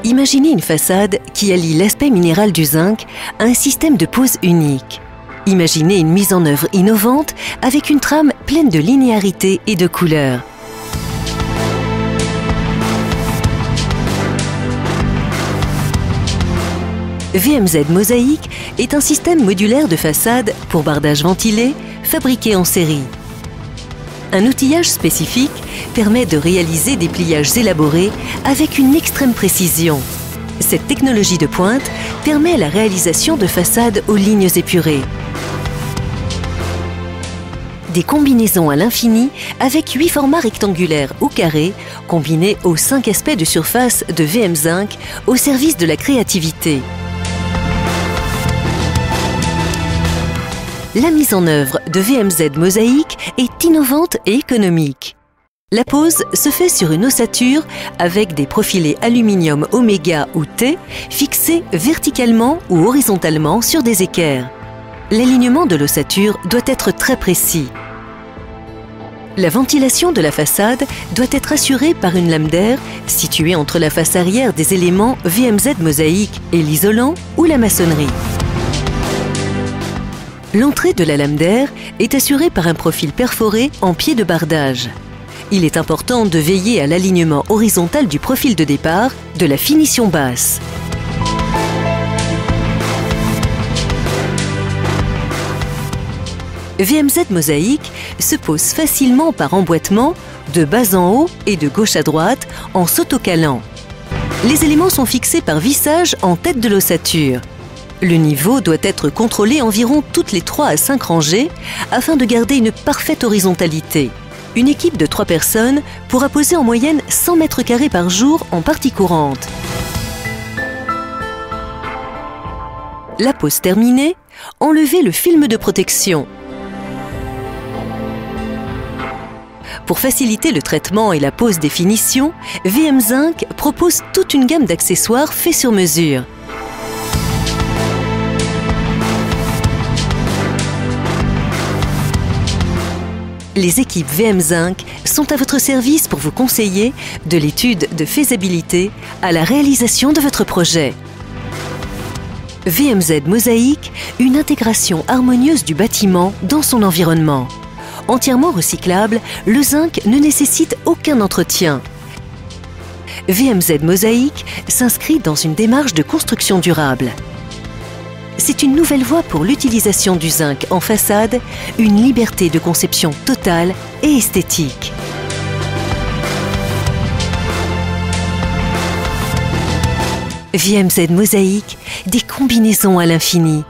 Imaginez une façade qui allie l'aspect minéral du zinc à un système de pose unique. Imaginez une mise en œuvre innovante avec une trame pleine de linéarité et de couleurs. VMZ Mosaïque est un système modulaire de façade pour bardage ventilé fabriqué en série. Un outillage spécifique permet de réaliser des pliages élaborés avec une extrême précision. Cette technologie de pointe permet la réalisation de façades aux lignes épurées. Des combinaisons à l'infini avec 8 formats rectangulaires ou carrés combinés aux 5 aspects de surface de VM Zinc au service de la créativité. La mise en œuvre de VMZ Mosaïque est innovante et économique. La pose se fait sur une ossature avec des profilés aluminium oméga ou T fixés verticalement ou horizontalement sur des équerres. L'alignement de l'ossature doit être très précis. La ventilation de la façade doit être assurée par une lame d'air située entre la face arrière des éléments VMZ Mosaïque et l'isolant ou la maçonnerie. L'entrée de la lame d'air est assurée par un profil perforé en pied de bardage. Il est important de veiller à l'alignement horizontal du profil de départ de la finition basse. VMZ Mosaïque se pose facilement par emboîtement, de bas en haut et de gauche à droite en s'autocalant. Les éléments sont fixés par vissage en tête de l'ossature. Le niveau doit être contrôlé environ toutes les 3 à 5 rangées afin de garder une parfaite horizontalité. Une équipe de 3 personnes pourra poser en moyenne 100 mètres carrés par jour en partie courante. La pose terminée, enlevez le film de protection. Pour faciliter le traitement et la pose des finitions, VM Zinc propose toute une gamme d'accessoires faits sur mesure. Les équipes VM Zinc sont à votre service pour vous conseiller de l'étude de faisabilité à la réalisation de votre projet. VMZ Mosaïque, une intégration harmonieuse du bâtiment dans son environnement. Entièrement recyclable, le zinc ne nécessite aucun entretien. VMZ Mosaïque s'inscrit dans une démarche de construction durable. C'est une nouvelle voie pour l'utilisation du zinc en façade, une liberté de conception totale et esthétique. VMZ Mosaïque, des combinaisons à l'infini.